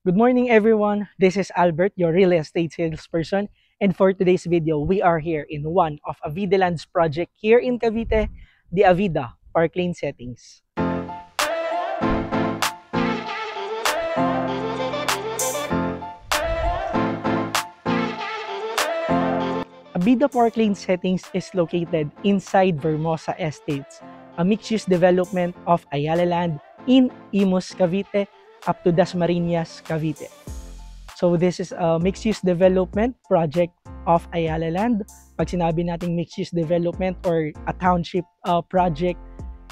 Good morning, everyone. This is Albert, your real estate salesperson. And for today's video, we are here in one of Avidaland's project here in Cavite, the Avida Park Lane Settings. Avida Park Lane Settings is located inside Vermosa Estates, a mixed-use development of Ayala Land in Imus, Cavite, up to Dasmariñas, Cavite. So this is a mixed-use development project of Ayala Land. Pag sinabi nating mixed-use development or a township project,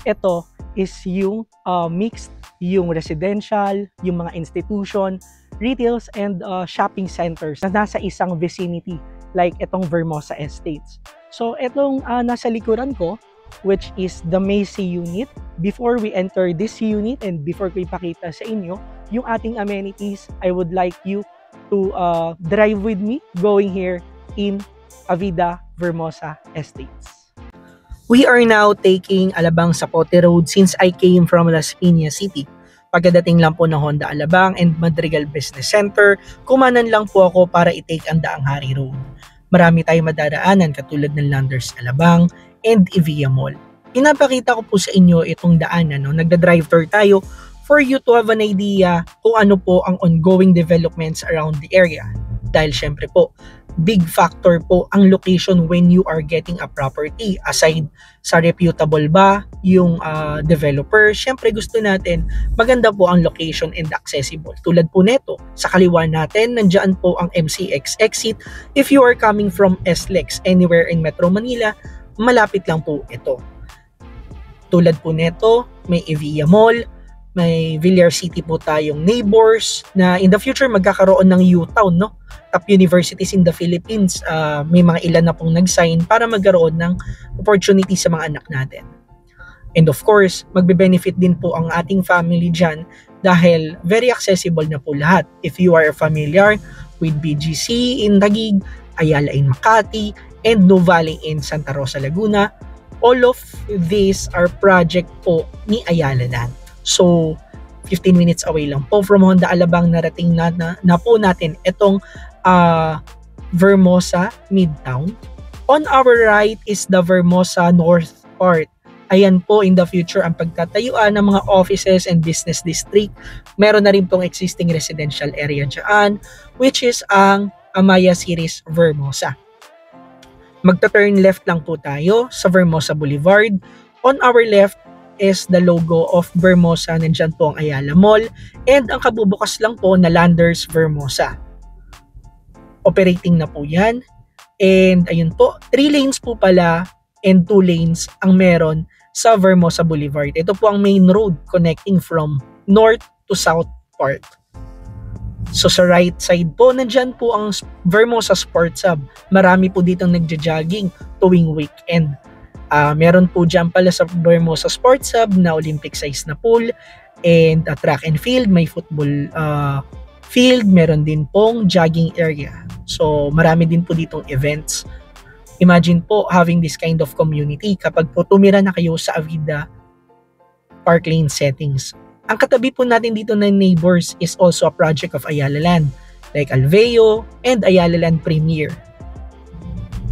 ito is yung mixed, yung residential, yung mga institution, retails, and shopping centers na nasa isang vicinity like itong Vermosa Estates. So itong nasa likuran ko, which is the Macy unit. Before we enter this unit and before ko ipakita sa inyo yung ating amenities, I would like you to drive with me going here in Avida Vermosa Estates. We are now taking Alabang Zapote Road since I came from Las Piñas City. Pagkadating lang po ng Honda Alabang and Madrigal Business Center, kumanan lang po ako para i-take ang Daang Hari Road. Marami tayong madadaanan katulad ng Landers Alabang and Evia Mall. Pinapakita ko po sa inyo itong daanan, nagda-drive tour tayo for you to have an idea kung ano po ang ongoing developments around the area. Dahil syempre po, big factor po ang location when you are getting a property. Aside sa reputable ba yung developer, syempre gusto natin maganda po ang location and accessible. Tulad po neto, sa kaliwa natin, nandiyan po ang MCX exit. If you are coming from SLEX anywhere in Metro Manila, malapit lang po ito. Tulad po neto, may Evia Mall, may Villar City po tayong neighbors na in the future magkakaroon ng U-Town, no? Top universities in the Philippines, may mga ilan na pong nag-sign para magkaroon ng opportunity sa mga anak natin. And of course, magbe-benefit din po ang ating family dyan dahil very accessible na po lahat. If you are familiar with BGC in Taguig, Ayala in Makati, and Nuvali in Santa Rosa, Laguna, all of these are project po ni Ayala Land. So, 15 minutes away lang po from Honda Alabang, narating na po natin itong Vermosa Midtown. On our right is the Vermosa North part. Ayan po in the future ang pagtatayuan ng mga offices and business district. Meron na rin pong existing residential area dyan, which is ang Amaya Series Vermosa. Magta-turn left lang po tayo sa Vermosa Boulevard. On our left is the logo of Vermosa. Nandyan po ang Ayala Mall. And ang kabubukas lang po na Landers Vermosa. Operating na po yan. And ayun po, 3 lanes po pala and 2 lanes ang meron sa Vermosa Boulevard. Ito po ang main road connecting from north to south part. So sa right side po, nandyan po ang Vermosa Sports Hub. Marami po ditong nagja-jogging tuwing weekend. Meron po dyan pala sa Vermosa Sports Hub na Olympic size na pool and track and field, may football field, meron din pong jogging area. So marami din po ditong events. Imagine po having this kind of community kapag po tumira na kayo sa Avida Park Lane Settings. Ang katabi po natin dito na neighbors is also a project of Ayala Land like Alveo and Ayala Land Premier.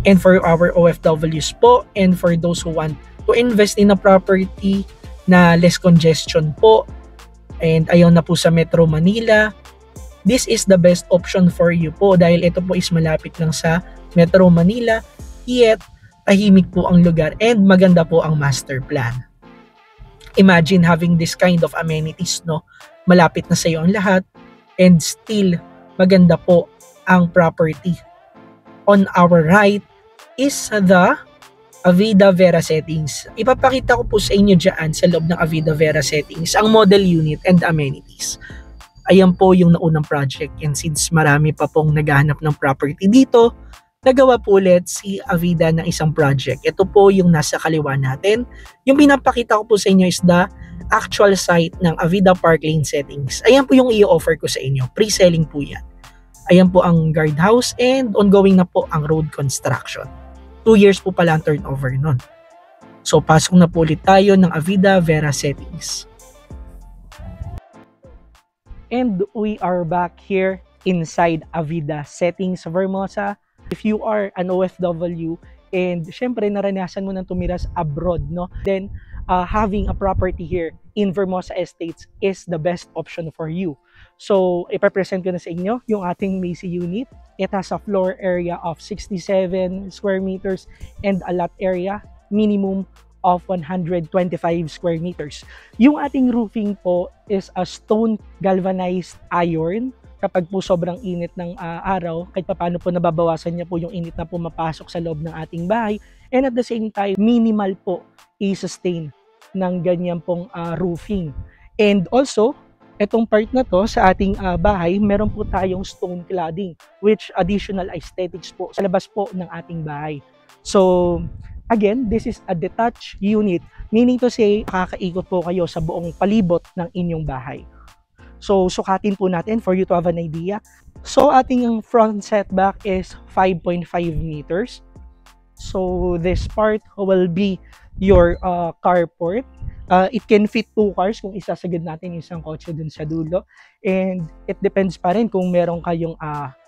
And for our OFWs po and for those who want to invest in a property na less congestion po and ayaw na po sa Metro Manila, this is the best option for you po dahil ito po is malapit lang sa Metro Manila, yet tahimik po ang lugar and maganda po ang master plan. Imagine having this kind of amenities, no? Malapit na sa iyo ang lahat and still maganda po ang property. On our right is the Avida Vera Settings. Ipapakita ko po sa inyo dyan sa loob ng Avida Vera Settings ang model unit and amenities. Ayan po yung naunang project and since marami pa pong naghahanap ng property dito, nagawa po ulit si Avida ng isang project. Ito po yung nasa kaliwa natin. Yung pinapakita ko po sa inyo is the actual site ng Avida Park Lane Settings. Ayan po yung i-offer ko sa inyo. Pre-selling po yan. Ayan po ang guardhouse and ongoing na po ang road construction. 2 years po pala ang turnover nun. So pasok na po ulit tayo ng Avida Vera Settings. And we are back here inside Avida Settings Vermosa. If you are an OFW and syempre naranasan mo nang tumira abroad, no? Then having a property here in Vermosa Estates is the best option for you. So, ipapresent ko na sa inyo yung ating Macy unit. It has a floor area of 67 square meters and a lot area minimum of 125 square meters. Yung ating roofing po is a stone galvanized iron. Kapag po sobrang init ng araw, kahit paano po nababawasan niya po yung init na pumapasok sa loob ng ating bahay. And at the same time, minimal po i-sustain ng ganyan pong roofing. And also, etong part na to sa ating bahay, meron po tayong stone cladding, which additional aesthetics po sa labas po ng ating bahay. So, again, this is a detached unit, meaning to say, makakaikot po kayo sa buong palibot ng inyong bahay. So, sukatin po natin for you to have an idea. So, ating front setback is 5.5 meters. So, this part will be your carport. It can fit 2 cars kung isasagad natin isang kotse dun sa dulo. And it depends pa rin kung meron kayong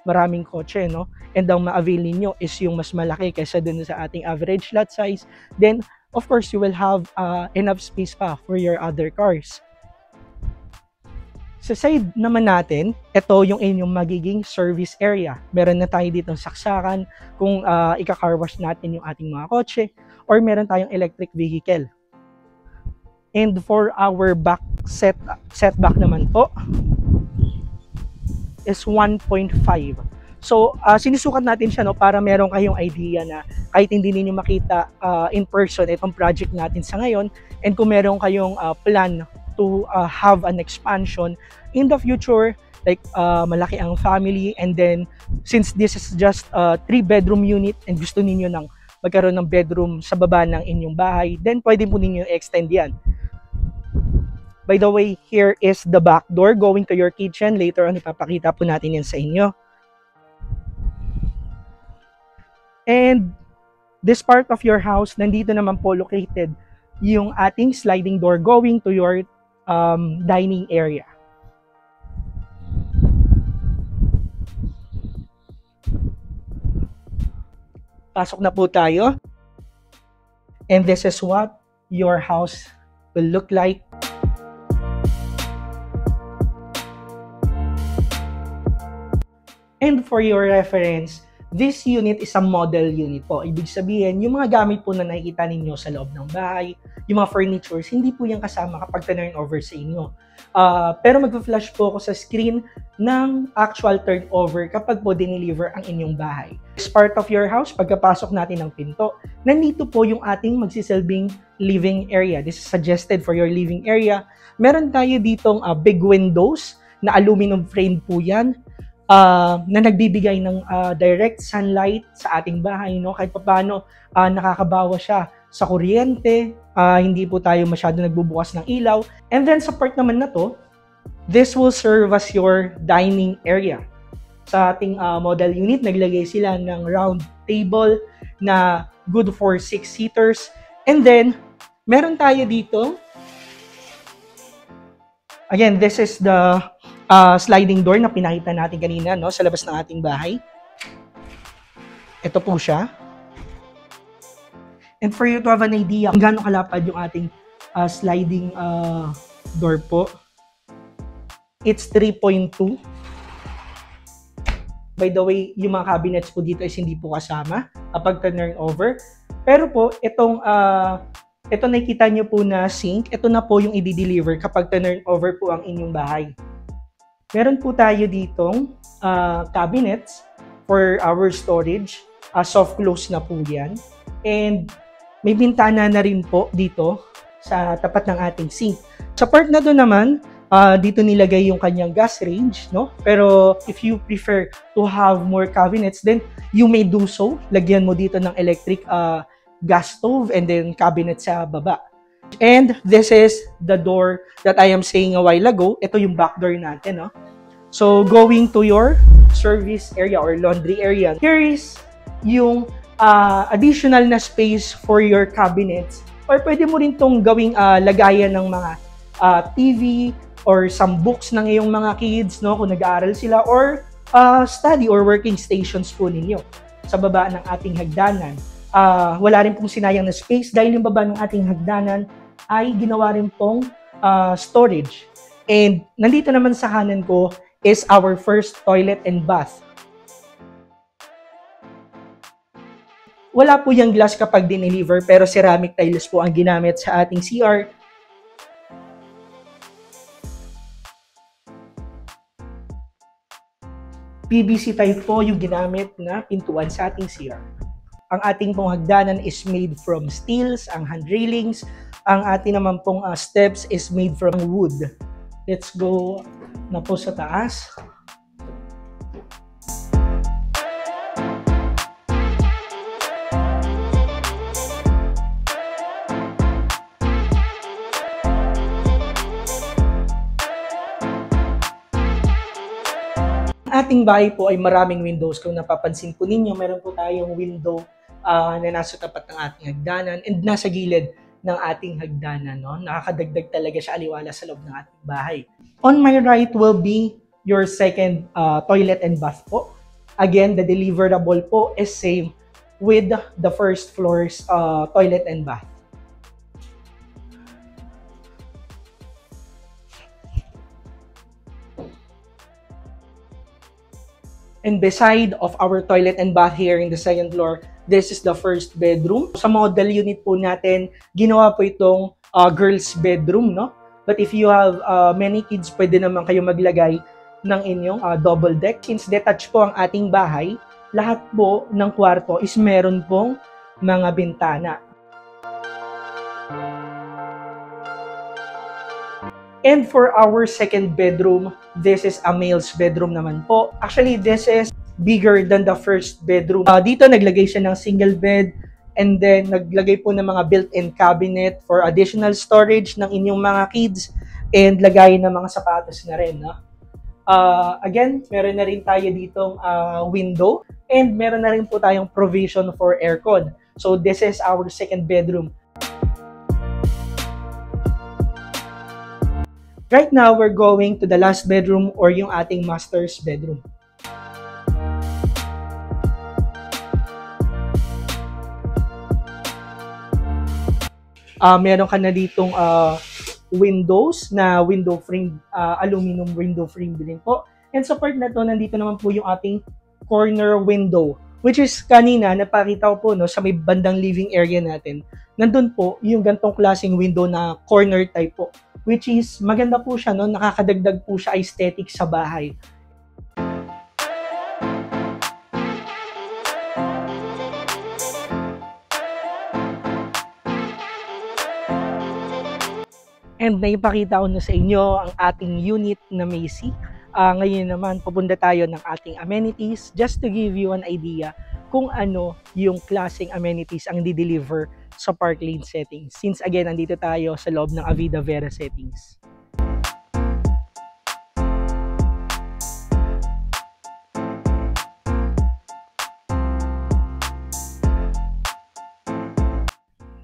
maraming kotse, no? And ang ma-avail ninyo is yung mas malaki kaysa dun sa ating average lot size. Then, of course, you will have enough space pa for your other cars. Sa side naman natin, ito yung inyong magiging service area. Meron na tayo dito saksakan kung ika-car wash natin yung ating mga kotse or meron tayong electric vehicle. And for our back setback naman po is 1.5. So, sinusukat natin siya, no, para meron kayong idea na kahit hindi niyo makita in person itong project natin sa ngayon, and kung meron kayong plan to have an expansion in the future, like malaki ang family, and then since this is just a 3-bedroom unit and gusto niyo nang magkaroon ng bedroom sa baba ng inyong bahay, then pwede po ninyo extend yan. By the way, here is the back door going to your kitchen. Later on, ipapakita po natin yan sa inyo. And this part of your house, nandito naman po located yung ating sliding door going to your dining area. Pasok na po tayo. And this is what your house will look like. And for your reference, this unit is a model unit po. Ibig sabihin, yung mga gamit po na nakikita ninyo sa loob ng bahay, yung mga furnitures, hindi po yan kasama kapag turn over sa inyo. Pero mag-flash po ako sa screen ng actual turnover kapag po dineliver ang inyong bahay. As part of your house, pagkapasok natin ng pinto, nandito po yung ating magsisilbing living area. This is suggested for your living area. Meron tayo ditong big windows na aluminum frame po yan. Na nagbibigay ng direct sunlight sa ating bahay, no? Kahit paano nakakabawas siya sa kuryente, hindi po tayo masyado nagbubukas ng ilaw. And then sa part naman na to, this will serve as your dining area. Sa ating model unit, naglagay sila ng round table na good for 6 seaters. And then, meron tayo dito. Again, this is the sliding door na pinakita natin kanina, no, sa labas ng ating bahay. Ito po siya. And for you to have an idea kung gaano kalapad yung ating sliding door po, it's 3.2. By the way, yung mga cabinets po dito is hindi po kasama kapag turn over. Pero po, ito nakikita nyo po na sink, ito na po yung i-deliver kapag turn over po ang inyong bahay. Meron po tayo ditong cabinets for our storage. Soft close na po yan. And may bintana na rin po dito sa tapat ng ating sink. Sa part na doon naman, dito nilagay yung kanyang gas range, no? Pero if you prefer to have more cabinets, then you may do so. Lagyan mo dito ng electric gas stove and then cabinet sa baba. And this is the door that I am saying a while ago. Ito yung back door natin, no? So, going to your service area or laundry area, here is yung additional na space for your cabinets. Or pwede mo rin tong gawing lagayan ng mga TV, or some books ng iyong mga kids, no, kung nag-aaral sila, or study or working stations po ninyo sa baba ng ating hagdanan. Wala rin pong sinayang na space dahil yung baba ng ating hagdanan ay ginawa rin pong storage. And nandito naman sa kanan ko is our first toilet and bath. Wala po yung glass kapag dineliver pero ceramic tiles po ang ginamit sa ating CR. PVC type po yung ginamit na pintuan sa ating CR. Ang ating pong hagdanan is made from steels, ang hand railings. Ang ating naman pong steps is made from wood. Let's go na po sa taas. Ating bahay po ay maraming windows. Kung napapansin po ninyo, meron po tayong window na nasa tapat ng ating hagdanan and nasa gilid ng ating hagdanan. No? Nakakadagdag talaga siya aliwala sa loob ng ating bahay. On my right will be your second toilet and bath po. Again, the deliverable po is same with the first floor's toilet and bath. And beside of our toilet and bath here in the second floor, this is the first bedroom. Sa model unit po natin, ginawa po itong girls bedroom, no? But if you have many kids, pwede naman kayo maglagay ng inyong double deck. Since detached po ang ating bahay, lahat po ng kwarto is meron pong mga bintana. And for our second bedroom, this is a male's bedroom naman po. Actually, this is bigger than the first bedroom. Dito naglagay siya ng single bed and then naglagay po ng mga built-in cabinet for additional storage ng inyong mga kids and lagay ng mga sapatos na rin. No? Again, meron na rin tayo ditong window and meron na rin po tayong provision for aircon. So this is our second bedroom. Right now, we're going to the last bedroom or yung ating master's bedroom. Meron ka na ditong windows na window frame, aluminum window frame din po. And sa part na to, nandito naman po yung ating corner window, which is kanina, napakita ko po no, sa may bandang living area natin. Nandun po yung gantong klaseng window na corner type po. Which is, maganda po siya, no? Nakakadagdag po siya aesthetic sa bahay. And naipakita ko na sa inyo ang ating unit na Macy. Ngayon naman, pupunta tayo ng ating amenities just to give you an idea kung ano yung klaseng amenities ang di-deliver sa Parklane settings. Since again, nandito tayo sa loob ng Avida Vera settings.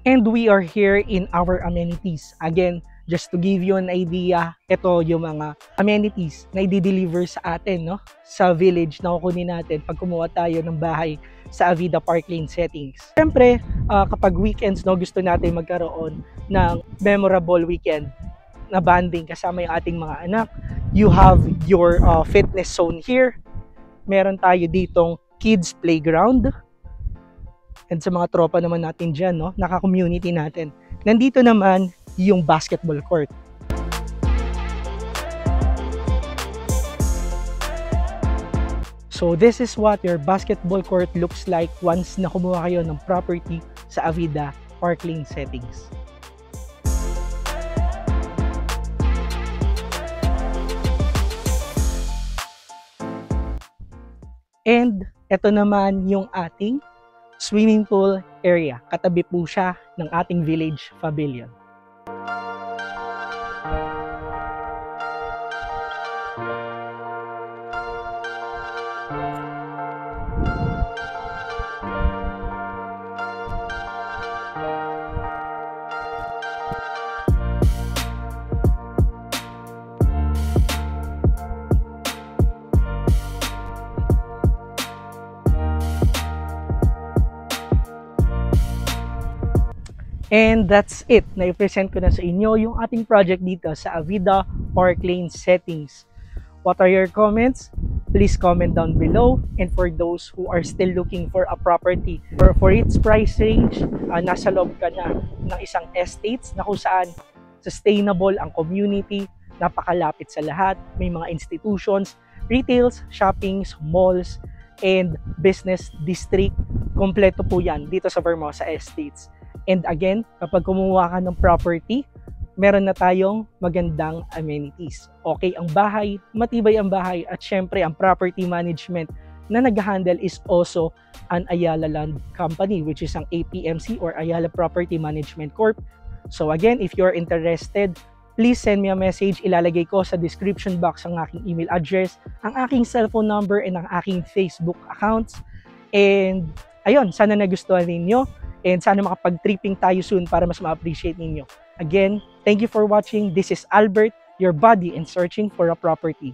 And we are here in our amenities. Again, just to give you an idea, ito yung mga amenities na i-deliver sa atin, no? Sa village na kukunin natin pag kumuha tayo ng bahay sa Avida Parklane settings. Siyempre, kapag weekends, no, gusto natin magkaroon ng memorable weekend na banding kasama yung ating mga anak. You have your fitness zone here. Meron tayo ditong kids playground. And sa mga tropa naman natin dyan, no, naka-community natin. Nandito naman yung basketball court. So this is what your basketball court looks like once na kumuha kayo ng property sa Avida Parklane settings. And ito naman yung ating swimming pool area. Katabi po siya ng ating village pavilion. And that's it. Na-present ko na sa inyo yung ating project dito sa Avida Park Lane settings. What are your comments? Please comment down below. And for those who are still looking for a property for its price range, nasa loob ka na ng isang estates na kung saan sustainable ang community, napakalapit sa lahat, may mga institutions, retails, shoppings, malls, and business district. Kompleto po yan dito sa Vermosa Estates. And again, kapag kumuha ka ng property, meron na tayong magandang amenities. Okay ang bahay, matibay ang bahay, at syempre ang property management na nag-handle is also an Ayala Land Company, which is ang APMC or Ayala Property Management Corp. So again, if you're interested, please send me a message. Ilalagay ko sa description box ang aking email address, ang aking cellphone number, and ang aking Facebook accounts. And ayun, sana nagustuhan ninyo. And sana makapag-tripping tayo soon para mas ma-appreciate ninyo. Again, thank you for watching. This is Albert, your buddy in searching for a property.